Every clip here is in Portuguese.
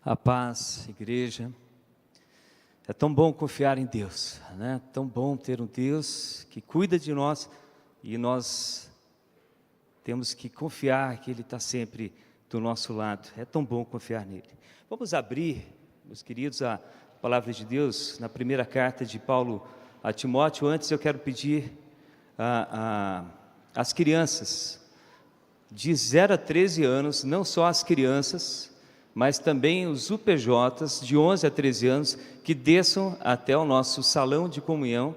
A paz, igreja. É tão bom confiar em Deus, né? Tão bom ter um Deus que cuida de nós e nós temos que confiar que Ele está sempre do nosso lado. É tão bom confiar nele. Vamos abrir, meus queridos, a palavra de Deus na primeira carta de Paulo a Timóteo. Antes eu quero pedir às crianças de 0 a 13 anos, não só as crianças, mas também os UPJs de 11 a 13 anos, que desçam até o nosso salão de comunhão,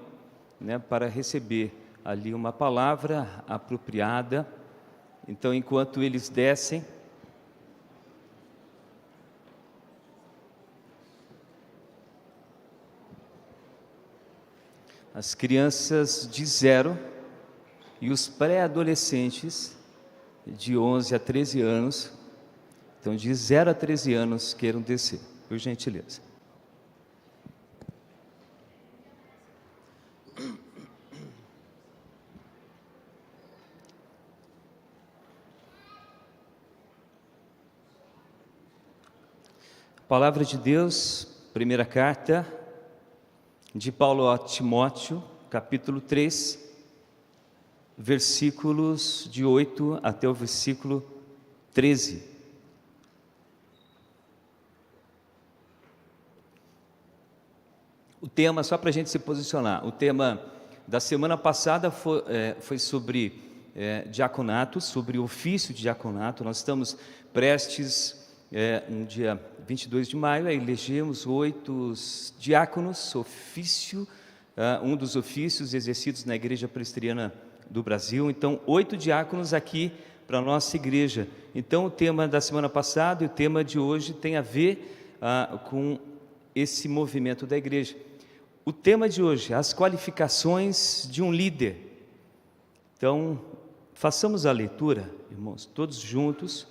né, para receber ali uma palavra apropriada. Então, enquanto eles descem, as crianças de 0 e os pré-adolescentes de 11 a 13 anos, então de 0 a 13 anos queiram descer, por gentileza. Palavra de Deus, primeira carta de Paulo a Timóteo, capítulo 3, versículos de 8 até o versículo 13. O tema, só para a gente se posicionar, o tema da semana passada foi sobre diaconato, sobre o ofício de diaconato. Nós estamos prestes, no dia 22 de maio, a elegermos 8 diáconos, ofício, um dos ofícios exercidos na Igreja Presbiteriana do Brasil. Então, 8 diáconos aqui para a nossa igreja. Então, o tema da semana passada e o tema de hoje tem a ver com esse movimento da igreja. O tema de hoje, as qualificações de um líder. Então, façamos a leitura, irmãos, todos juntos,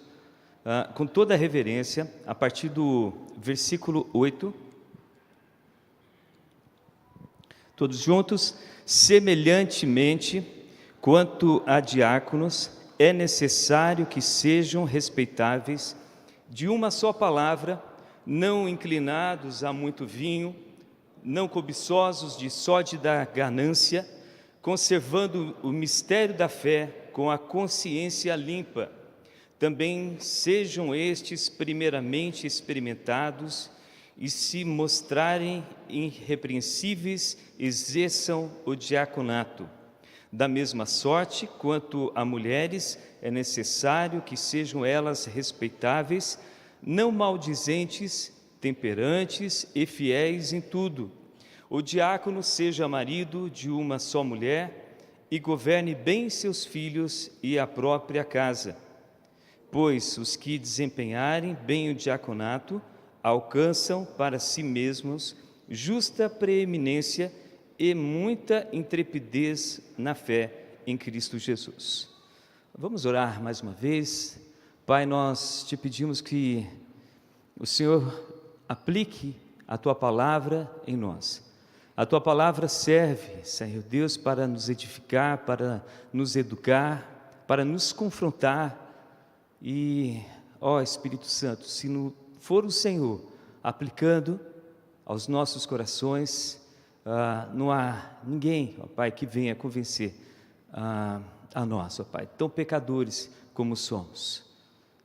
com toda a reverência, a partir do versículo 8. Todos juntos. Semelhantemente, quanto a diáconos, é necessário que sejam respeitáveis, de uma só palavra, não inclinados a muito vinho, não cobiçosos de sórdida ganância, conservando o mistério da fé com a consciência limpa. Também sejam estes primeiramente experimentados e, se mostrarem irrepreensíveis, exerçam o diaconato. Da mesma sorte, quanto a mulheres, é necessário que sejam elas respeitáveis, não maldizentes, temperantes e fiéis em tudo. O diácono seja marido de uma só mulher e governe bem seus filhos e a própria casa. Pois os que desempenharem bem o diaconato alcançam para si mesmos justa preeminência e muita intrepidez na fé em Cristo Jesus. Vamos orar mais uma vez. Pai, nós te pedimos que o Senhor aplique a Tua palavra em nós. A Tua palavra serve, Senhor Deus, para nos edificar, para nos educar, para nos confrontar. E, ó Espírito Santo, se não for o Senhor aplicando aos nossos corações, não há ninguém, ó Pai, que venha convencer a nós, ó Pai, tão pecadores como somos.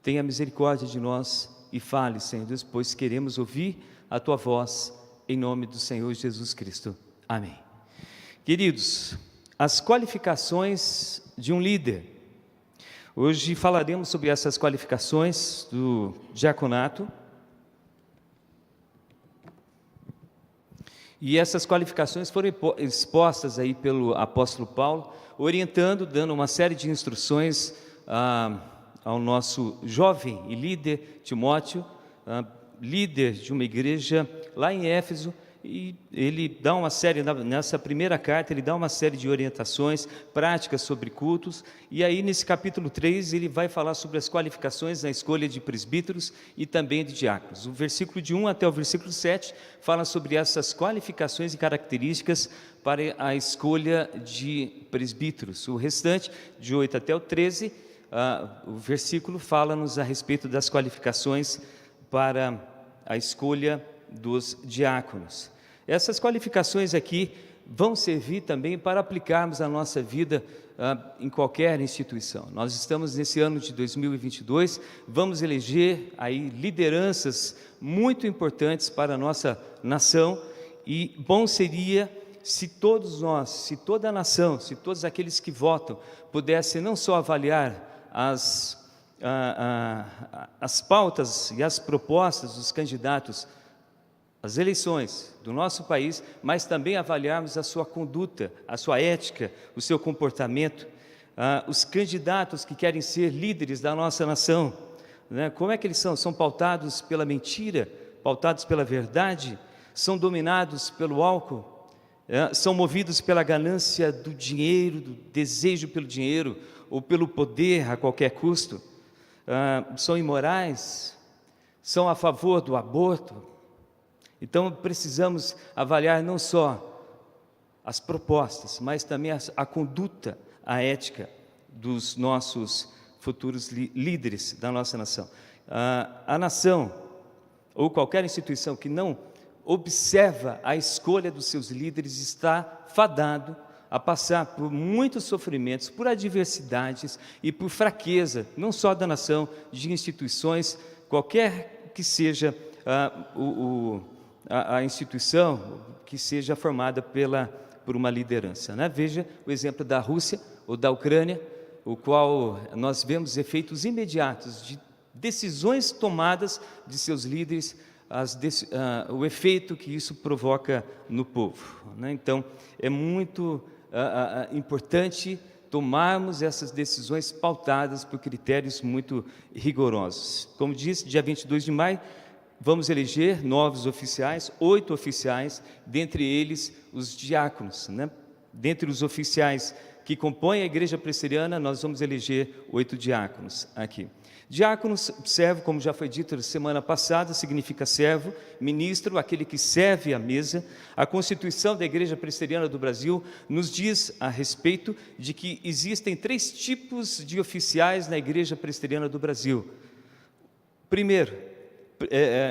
Tenha misericórdia de nós e fale, Senhor Deus, pois queremos ouvir a Tua voz, em nome do Senhor Jesus Cristo. Amém. Queridos, as qualificações de um líder. Hoje falaremos sobre essas qualificações do diaconato. E essas qualificações foram expostas aí pelo apóstolo Paulo, orientando, dando uma série de instruções ao nosso jovem e líder Timóteo, líder de uma igreja lá em Éfeso. E ele dá uma série, nessa primeira carta, ele dá uma série de orientações práticas sobre cultos. E aí, nesse capítulo 3, ele vai falar sobre as qualificações na escolha de presbíteros e também de diáconos. O versículo de 1 até o versículo 7 fala sobre essas qualificações e características para a escolha de presbíteros. O restante, de 8 até o 13, o versículo fala-nos a respeito das qualificações para a escolha dos diáconos. Essas qualificações aqui vão servir também para aplicarmos a nossa vida em qualquer instituição. Nós estamos nesse ano de 2022, vamos eleger aí lideranças muito importantes para a nossa nação, e bom seria se todos nós, se toda a nação, se todos aqueles que votam pudessem não só avaliar as pautas e as propostas dos candidatos às eleições do nosso país, mas também avaliarmos a sua conduta, a sua ética, o seu comportamento, os candidatos que querem ser líderes da nossa nação, né? Como é que eles são? São pautados pela mentira, pautados pela verdade, são dominados pelo álcool, são movidos pela ganância do dinheiro, do desejo pelo dinheiro ou pelo poder a qualquer custo, são imorais, são a favor do aborto. Então precisamos avaliar não só as propostas, mas também a conduta, a ética dos nossos futuros líderes da nossa nação. A nação ou qualquer instituição que não observa a escolha dos seus líderes está fadado a passar por muitos sofrimentos, por adversidades e por fraqueza, não só da nação, de instituições, qualquer que seja a instituição que seja formada por uma liderança, né? Veja o exemplo da Rússia ou da Ucrânia, o qual nós vemos efeitos imediatos de decisões tomadas de seus líderes, o efeito que isso provoca no povo, né? Então, é muito importante tomarmos essas decisões pautadas por critérios muito rigorosos. Como disse, dia 22 de maio, vamos eleger novos oficiais, 8 oficiais, dentre eles os diáconos, né? Dentre os oficiais que compõem a Igreja Presbiteriana, nós vamos eleger 8 diáconos aqui. Diáconos, servo, como já foi dito semana passada, significa servo, ministro, aquele que serve à mesa. A Constituição da Igreja Presbiteriana do Brasil nos diz a respeito de que existem 3 tipos de oficiais na Igreja Presbiteriana do Brasil. Primeiro,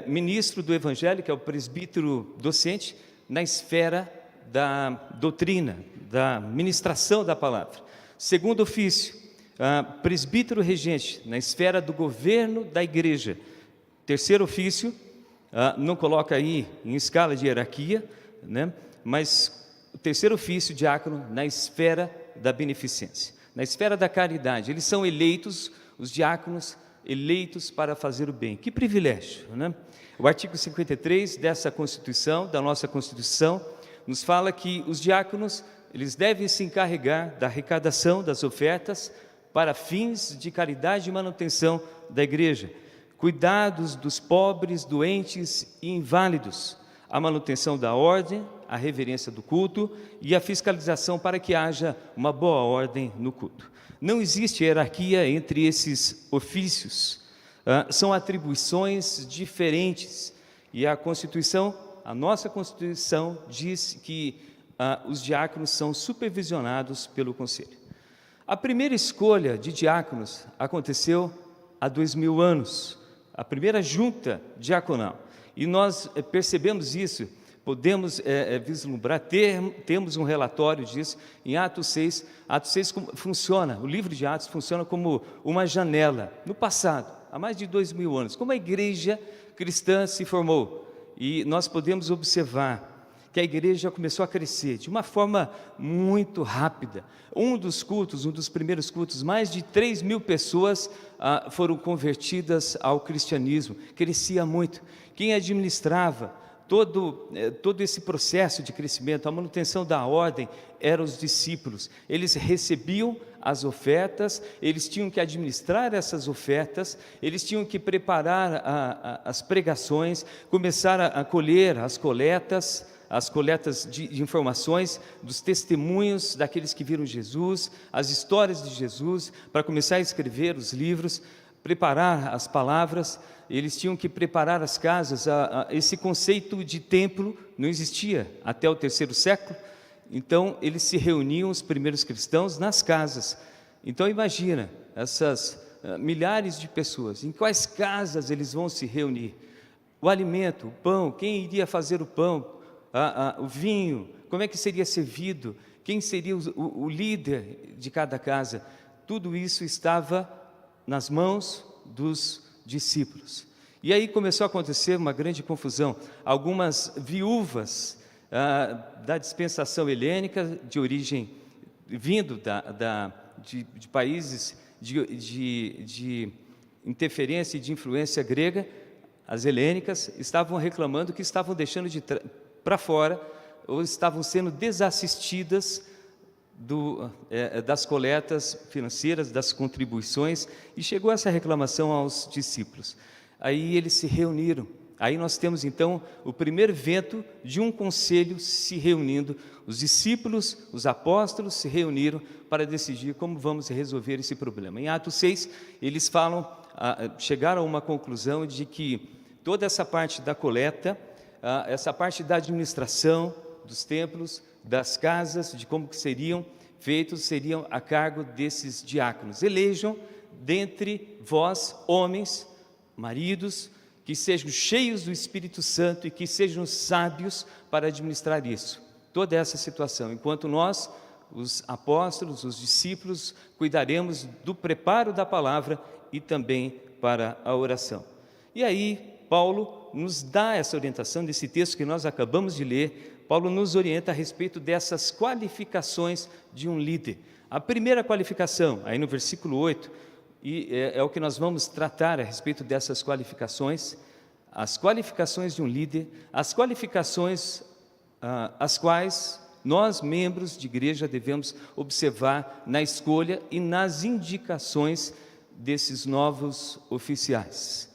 ministro do Evangelho, que é o presbítero docente, na esfera da doutrina, da ministração da palavra. Segundo ofício, presbítero regente, na esfera do governo da igreja. Terceiro ofício, não coloca aí em escala de hierarquia, né? Mas o terceiro ofício, diácono, na esfera da beneficência, na esfera da caridade. Eles são eleitos, os diáconos, eleitos para fazer o bem. Que privilégio, né? O artigo 53 dessa Constituição, da nossa Constituição, nos fala que os diáconos, eles devem se encarregar da arrecadação das ofertas para fins de caridade e manutenção da igreja, cuidados dos pobres, doentes e inválidos, a manutenção da ordem, a reverência do culto e a fiscalização para que haja uma boa ordem no culto. Não existe hierarquia entre esses ofícios, são atribuições diferentes, e a Constituição, a nossa Constituição, diz que os diáconos são supervisionados pelo Conselho. A primeira escolha de diáconos aconteceu há 2000 anos, a primeira junta diaconal, e nós percebemos isso, podemos vislumbrar, temos um relatório disso em Atos 6. Atos 6 funciona, o livro de Atos funciona como uma janela no passado, há mais de 2000 anos, como a igreja cristã se formou, e nós podemos observar que a igreja começou a crescer de uma forma muito rápida. Um dos primeiros cultos, mais de 3.000 pessoas foram convertidas ao cristianismo, crescia muito. Quem administrava todo esse processo de crescimento, a manutenção da ordem, eram os discípulos. Eles recebiam as ofertas, eles tinham que administrar essas ofertas, eles tinham que preparar as pregações, começar a colher as coletas de informações, dos testemunhos daqueles que viram Jesus, as histórias de Jesus, para começar a escrever os livros, preparar as palavras. Eles tinham que preparar as casas. Esse conceito de templo não existia até o 3º século, então eles se reuniam, os primeiros cristãos, nas casas. Então imagina, essas milhares de pessoas, em quais casas eles vão se reunir? o alimento, o pão, quem iria fazer o pão, o vinho, como é que seria servido, quem seria o líder de cada casa. Tudo isso estava nas mãos dos discípulos. E aí começou a acontecer uma grande confusão. Algumas viúvas da dispensação helênica, de origem vindo de países de interferência e de influência grega, as helênicas, estavam reclamando que estavam deixando para fora, ou estavam sendo desassistidas das coletas financeiras, das contribuições, e chegou essa reclamação aos discípulos. Aí eles se reuniram. Aí nós temos então o primeiro evento de um conselho se reunindo. Os discípulos, os apóstolos se reuniram para decidir como vamos resolver esse problema. Em Atos 6, eles chegaram a uma conclusão de que toda essa parte da coleta, essa parte da administração dos templos, das casas, de como que seriam feitos, seriam a cargo desses diáconos. Elejam dentre vós homens, maridos, que sejam cheios do Espírito Santo e que sejam sábios para administrar isso, toda essa situação, enquanto nós, os apóstolos, os discípulos, cuidaremos do preparo da palavra e também para a oração. E aí, Paulo nos dá essa orientação desse texto que nós acabamos de ler. Paulo nos orienta a respeito dessas qualificações de um líder. A primeira qualificação, aí no versículo 8, e é o que nós vamos tratar a respeito dessas qualificações, as qualificações de um líder, as qualificações as quais nós, membros de igreja, devemos observar na escolha e nas indicações desses novos oficiais.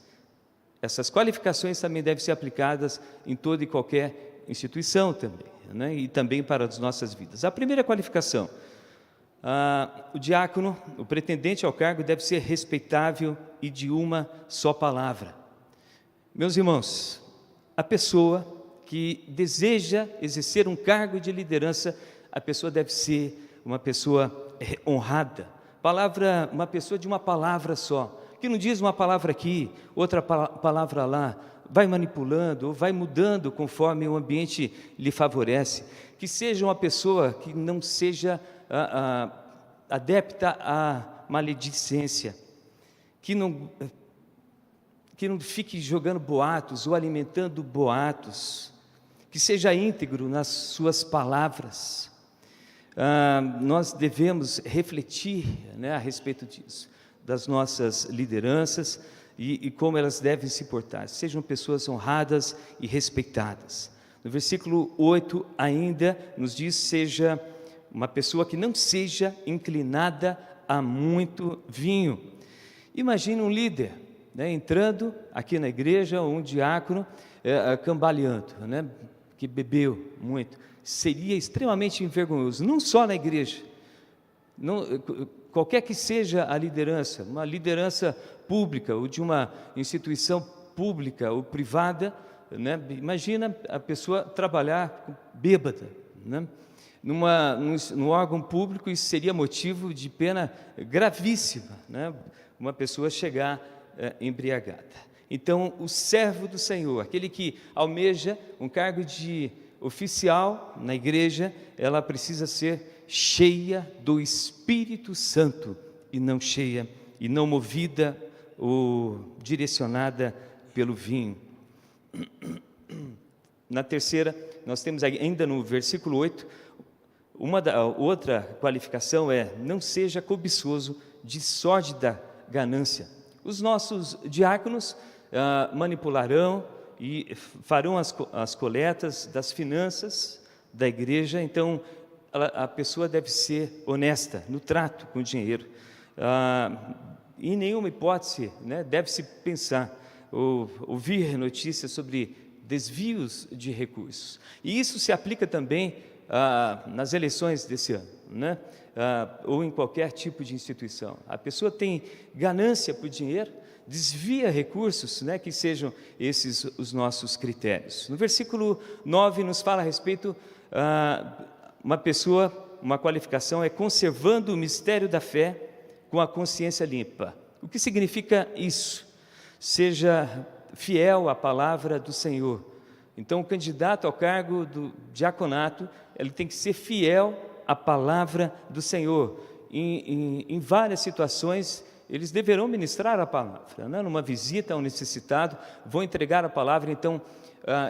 Essas qualificações também devem ser aplicadas em toda e qualquer instituição também, né? E também para as nossas vidas. A primeira qualificação, o diácono, o pretendente ao cargo, deve ser respeitável e de uma só palavra. Meus irmãos, a pessoa que deseja exercer um cargo de liderança, a pessoa deve ser uma pessoa honrada, uma pessoa de uma palavra só, que não diz uma palavra aqui, outra palavra lá, vai manipulando ou vai mudando conforme o ambiente lhe favorece, que seja uma pessoa que não seja adepta à maledicência, que não fique jogando boatos ou alimentando boatos, que seja íntegro nas suas palavras. Nós devemos refletir, né, a respeito disso, das nossas lideranças e como elas devem se portar. Sejam pessoas honradas e respeitadas. No versículo 8 ainda nos diz, seja uma pessoa que não seja inclinada a muito vinho. Imagine um líder, né, entrando aqui na igreja, um diácono cambaleando, né, que bebeu muito. Seria extremamente envergonhoso, não só na igreja, qualquer que seja a liderança, uma liderança pública ou de uma instituição pública ou privada, né? Imagina a pessoa trabalhar bêbada, né? Num órgão público, isso seria motivo de pena gravíssima, né? Uma pessoa chegar embriagada. Então, o servo do Senhor, aquele que almeja um cargo de oficial na igreja, ela precisa ser cheia do Espírito Santo e não movida ou direcionada pelo vinho. Na terceira, nós temos ainda no versículo 8, outra qualificação é: não seja cobiçoso de sórdida ganância. Os nossos diáconos manipularão e farão as coletas das finanças da igreja, então a pessoa deve ser honesta no trato com o dinheiro. Em nenhuma hipótese, né, deve-se pensar ou ouvir notícias sobre desvios de recursos. E isso se aplica também nas eleições desse ano, né? Ou em qualquer tipo de instituição. A pessoa tem ganância por dinheiro, desvia recursos, né, que sejam esses os nossos critérios. No versículo 9 nos fala a respeito, uma qualificação é conservando o mistério da fé com a consciência limpa. O que significa isso? Seja fiel à palavra do Senhor. Então, o candidato ao cargo do diaconato, ele tem que ser fiel à palavra do Senhor. Em várias situações, eles deverão ministrar a palavra, né? Numa visita a um necessitado, vão entregar a palavra. Então,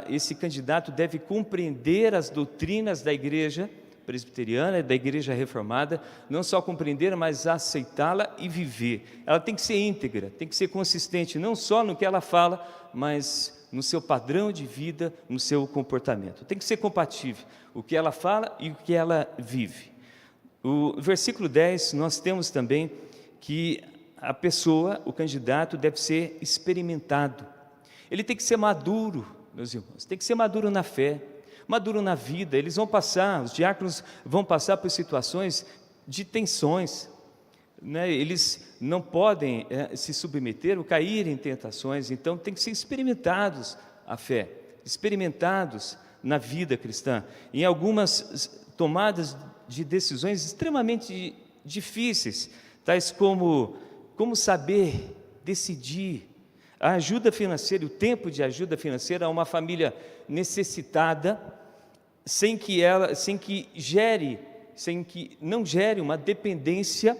esse candidato deve compreender as doutrinas da igreja presbiteriana, da igreja reformada, não só compreender, mas aceitá-la e viver. Ela tem que ser íntegra, tem que ser consistente, não só no que ela fala, mas no seu padrão de vida, no seu comportamento. Tem que ser compatível o que ela fala e o que ela vive. O versículo 10, nós temos também que a pessoa, o candidato, deve ser experimentado. Ele tem que ser maduro, meus irmãos, tem que ser maduro na fé, maduro na vida. Eles vão passar, os diáconos vão passar por situações de tensões, né? Eles não podem se submeter ou cair em tentações. Então tem que ser experimentados a fé, experimentados na vida cristã, em algumas tomadas de decisões extremamente difíceis, tais como saber decidir. A ajuda financeira, o tempo de ajuda financeira a uma família necessitada, sem que não gere uma dependência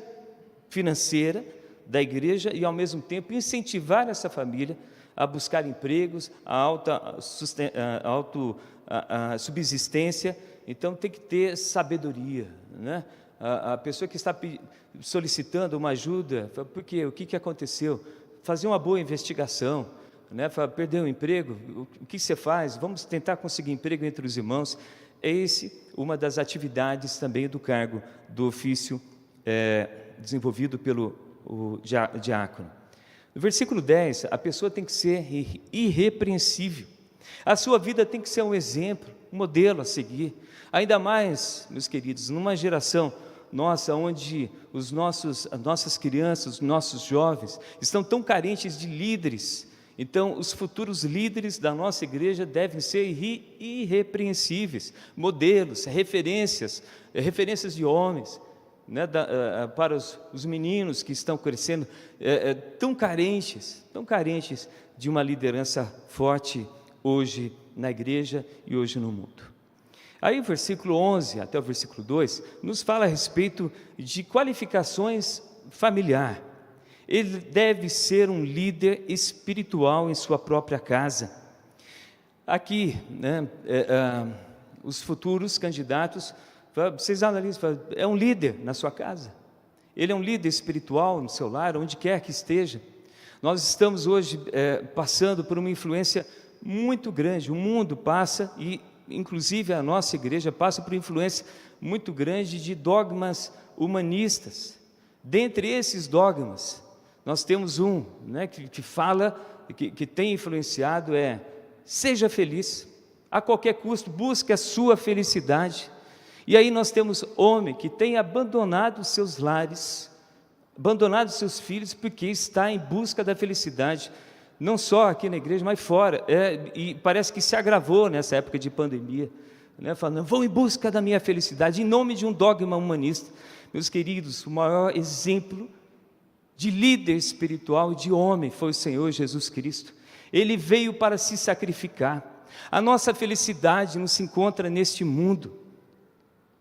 financeira da igreja, e ao mesmo tempo incentivar essa família a buscar empregos, a subsistência. Então tem que ter sabedoria, né? A pessoa que está solicitando uma ajuda, por quê? O que aconteceu? Fazer uma boa investigação, né? Perdeu o emprego, o que você faz? Vamos tentar conseguir emprego entre os irmãos. É uma das atividades também do cargo, do ofício desenvolvido pelo diácono. No versículo 10, a pessoa tem que ser irrepreensível. A sua vida tem que ser um exemplo, um modelo a seguir. Ainda mais, meus queridos, numa geração nossa, onde as nossas crianças, os nossos jovens estão tão carentes de líderes. Então, os futuros líderes da nossa igreja devem ser irrepreensíveis, modelos, referências de homens, né, para os meninos que estão crescendo, tão carentes de uma liderança forte hoje na igreja e hoje no mundo. Aí o versículo 11 até o versículo 2 nos fala a respeito de qualificações familiar. Ele deve ser um líder espiritual em sua própria casa. Aqui, né, os futuros candidatos, vocês analisam, é um líder na sua casa. Ele é um líder espiritual no seu lar, onde quer que esteja. Nós estamos hoje passando por uma influência muito grande. O mundo passa, e inclusive a nossa igreja passa por influência muito grande de dogmas humanistas. Dentre esses dogmas, nós temos um, né, que fala, que tem influenciado, seja feliz, a qualquer custo, busque a sua felicidade. E aí nós temos homem que tem abandonado seus lares, abandonado seus filhos, porque está em busca da felicidade, não só aqui na igreja, mas fora. E parece que se agravou nessa época de pandemia, né? Falando, vou em busca da minha felicidade, em nome de um dogma humanista. Meus queridos, o maior exemplo de líder espiritual, de homem, foi o Senhor Jesus Cristo. Ele veio para se sacrificar. A nossa felicidade não se encontra neste mundo.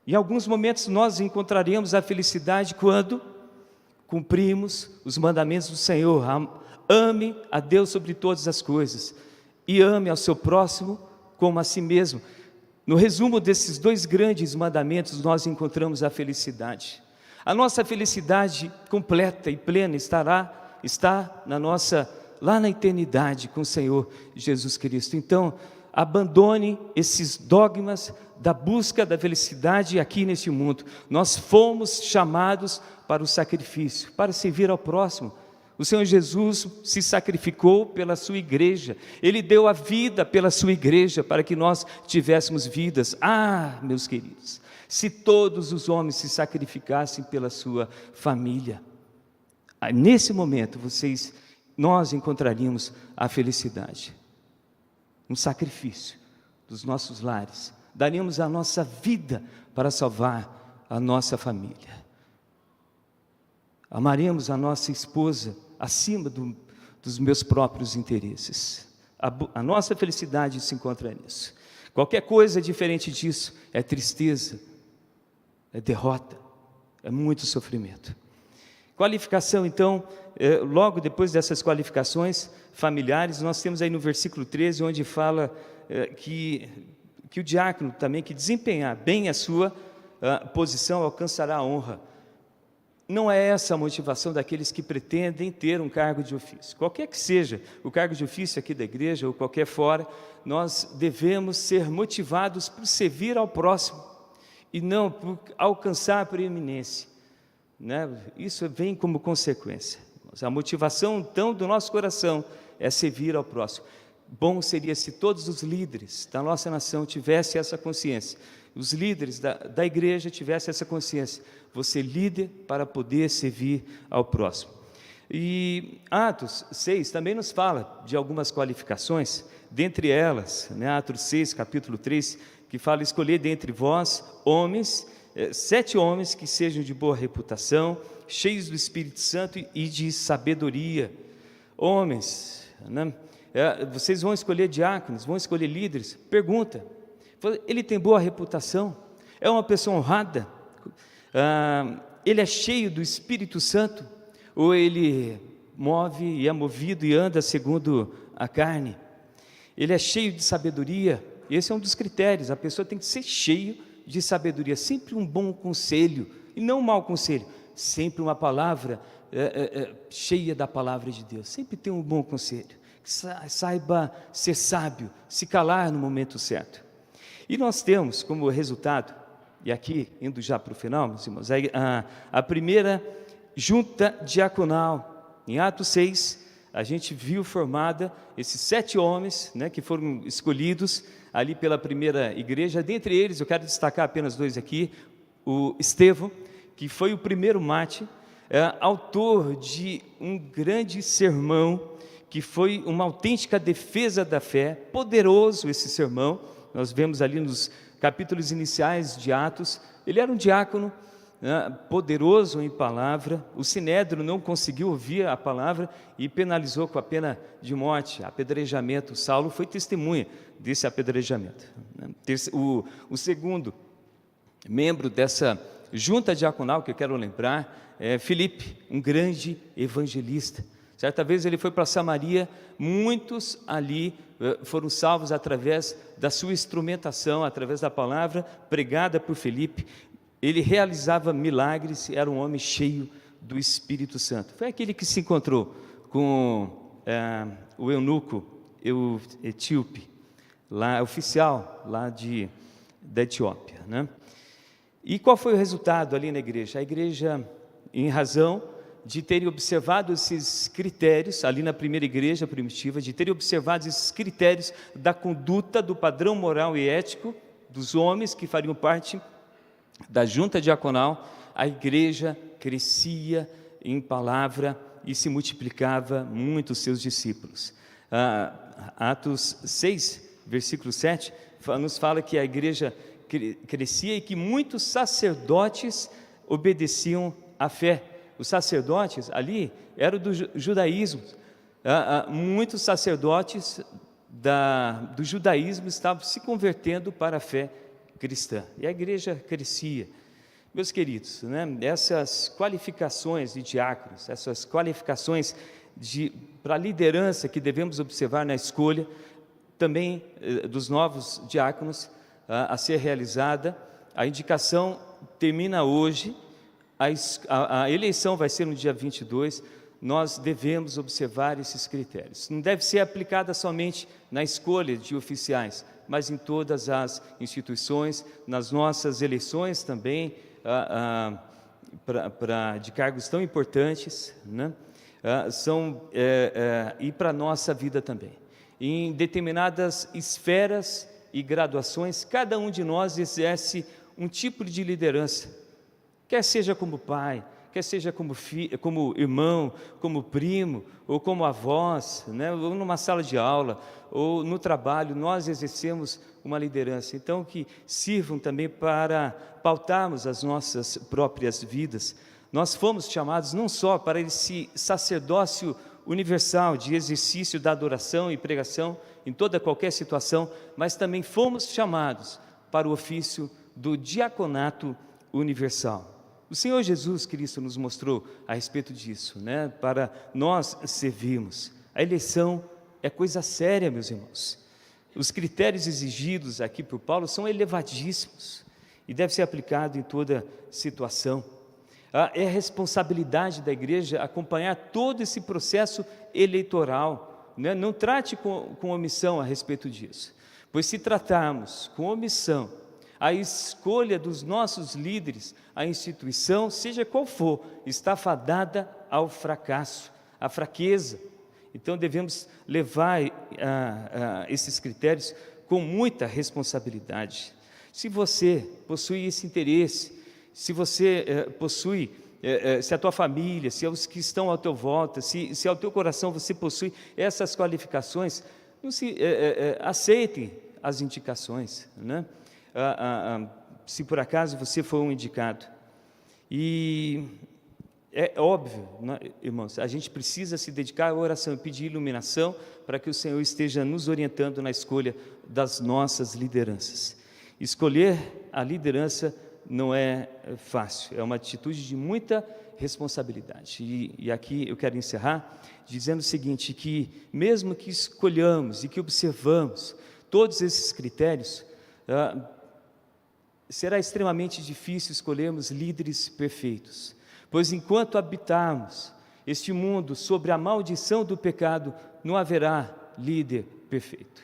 Em alguns momentos nós encontraremos a felicidade quando cumprimos os mandamentos do Senhor. Ame a Deus sobre todas as coisas e ame ao seu próximo como a si mesmo. No resumo desses dois grandes mandamentos, nós encontramos a felicidade. A nossa felicidade completa e plena está lá na eternidade com o Senhor Jesus Cristo. Então, abandone esses dogmas da busca da felicidade aqui neste mundo. Nós fomos chamados para o sacrifício, para servir ao próximo. O Senhor Jesus se sacrificou pela sua igreja. Ele deu a vida pela sua igreja para que nós tivéssemos vidas. Meus queridos, se todos os homens se sacrificassem pela sua família, nesse momento nós encontraríamos a felicidade. Um sacrifício dos nossos lares. Daríamos a nossa vida para salvar a nossa família. Amaríamos a nossa esposa acima dos meus próprios interesses. A nossa felicidade se encontra nisso. Qualquer coisa diferente disso é tristeza, é derrota, é muito sofrimento. Qualificação, então, logo depois dessas qualificações familiares, nós temos aí no versículo 13, onde fala que o diácono também, que desempenhar bem a sua posição, alcançará a honra. Não é essa a motivação daqueles que pretendem ter um cargo de ofício. Qualquer que seja o cargo de ofício aqui da igreja ou qualquer fora, nós devemos ser motivados por servir ao próximo e não por alcançar a preeminência, né? Isso vem como consequência. A motivação, então, do nosso coração é servir ao próximo. Bom seria se todos os líderes da nossa nação tivessem essa consciência, os líderes da igreja tivessem essa consciência, você líder para poder servir ao próximo. E Atos 6 também nos fala de algumas qualificações, dentre elas, né, Atos 6, capítulo 3, que fala: escolher dentre vós homens, 7 homens que sejam de boa reputação, cheios do Espírito Santo e de sabedoria. Homens, né? Vocês vão escolher diáconos, vão escolher líderes. Pergunta: ele tem boa reputação? É uma pessoa honrada? Ele é cheio do Espírito Santo? Ou ele move e é movido e anda segundo a carne? Ele é cheio de sabedoria? Esse é um dos critérios. A pessoa tem que ser cheio de sabedoria, sempre um bom conselho, e não um mau conselho, sempre uma palavra cheia da palavra de Deus, sempre tem um bom conselho, que saiba ser sábio, se calar no momento certo. E nós temos como resultado, e aqui indo já para o final, meus irmãos, a primeira junta diaconal. Em Atos 6, a gente viu formada esses 7 homens, né, que foram escolhidos ali pela primeira igreja. Dentre eles, eu quero destacar apenas 2 aqui: o Estevão, que foi o primeiro mártir, autor de um grande sermão, que foi uma autêntica defesa da fé, poderoso esse sermão. Nós vemos ali nos capítulos iniciais de Atos. Ele era um diácono, poderoso em palavra. O Sinédrio não conseguiu ouvir a palavra e penalizou com a pena de morte, apedrejamento. Saulo foi testemunha desse apedrejamento. O segundo membro dessa junta diaconal que eu quero lembrar é Filipe, um grande evangelista. Certa vez ele foi para Samaria, muitos ali foram salvos através da sua instrumentação, através da palavra pregada por Filipe. Ele realizava milagres, era um homem cheio do Espírito Santo. Foi aquele que se encontrou com o eunuco etíope, lá, oficial lá da Etiópia, né? E qual foi o resultado ali na igreja? A igreja, em razão de terem observado esses critérios, ali na primeira igreja primitiva, de terem observado esses critérios da conduta, do padrão moral e ético dos homens que fariam parte da junta diaconal, a igreja crescia em palavra e se multiplicava muito os seus discípulos. Atos 6, versículo 7, nos fala que a igreja crescia e que muitos sacerdotes obedeciam à fé. Os sacerdotes ali eram do judaísmo. Muitos sacerdotes do judaísmo estavam se convertendo para a fé cristã, e a igreja crescia. Meus queridos, né, essas qualificações de diáconos, essas qualificações para a liderança que devemos observar na escolha também dos novos diáconos a ser realizada. A indicação termina hoje, a eleição vai ser no dia 22, nós devemos observar esses critérios. Não deve ser aplicada somente na escolha de oficiais, mas em todas as instituições, nas nossas eleições também, de cargos tão importantes, né? E para a nossa vida também. Em determinadas esferas e graduações, cada um de nós exerce um tipo de liderança, quer seja como pai, quer seja como filho, como irmão, como primo, ou como avós, né? Ou numa sala de aula, ou no trabalho, nós exercemos uma liderança. Então, que sirvam também para pautarmos as nossas próprias vidas. Nós fomos chamados não só para esse sacerdócio universal de exercício da adoração e pregação em toda qualquer situação, mas também fomos chamados para o ofício do diaconato universal. O Senhor Jesus Cristo nos mostrou a respeito disso, né? Para nós servirmos. A eleição é coisa séria, meus irmãos. Os critérios exigidos aqui por Paulo são elevadíssimos e deve ser aplicado em toda situação. É a responsabilidade da igreja acompanhar todo esse processo eleitoral, né? Não trate com omissão a respeito disso, pois se tratarmos com omissão a escolha dos nossos líderes, a instituição, seja qual for, está fadada ao fracasso, à fraqueza. Então devemos levar esses critérios com muita responsabilidade. Se você possui esse interesse, se você possui, se a tua família, se os que estão ao teu volta, se ao teu coração você possui essas qualificações, não aceitem as indicações, né? Se por acaso você for um indicado. E é óbvio, né, irmãos, a gente precisa se dedicar à oração e pedir iluminação para que o Senhor esteja nos orientando na escolha das nossas lideranças. Escolher a liderança não é fácil, é uma atitude de muita responsabilidade. E aqui eu quero encerrar dizendo o seguinte, que mesmo que escolhamos e que observamos todos esses critérios, será extremamente difícil escolhermos líderes perfeitos, pois enquanto habitarmos este mundo sobre a maldição do pecado, não haverá líder perfeito.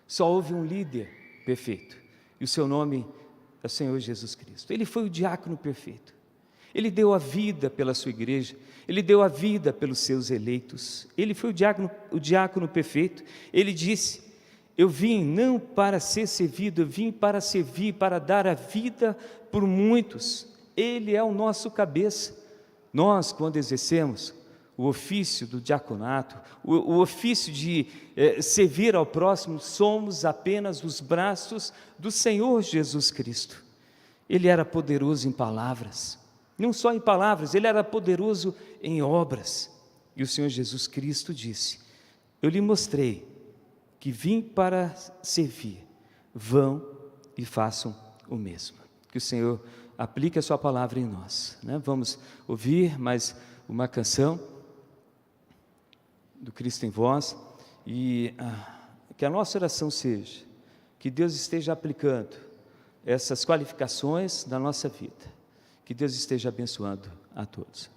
Só houve um líder perfeito, e o seu nome é o Senhor Jesus Cristo. Ele foi o diácono perfeito. Ele deu a vida pela sua igreja, ele deu a vida pelos seus eleitos. Ele foi o diácono perfeito. Ele disse: eu vim não para ser servido, eu vim para servir, para dar a vida por muitos. Ele é o nosso cabeça. Nós, quando exercemos o ofício do diaconato, o ofício de servir ao próximo, somos apenas os braços do Senhor Jesus Cristo. Ele era poderoso em palavras, não só em palavras, ele era poderoso em obras. E o Senhor Jesus Cristo disse: eu lhe mostrei que vim para servir, vão e façam o mesmo. Que o Senhor aplique a sua palavra em nós, né? Vamos ouvir mais uma canção do Cristo em Vós, e que a nossa oração seja que Deus esteja aplicando essas qualificações na nossa vida, que Deus esteja abençoando a todos.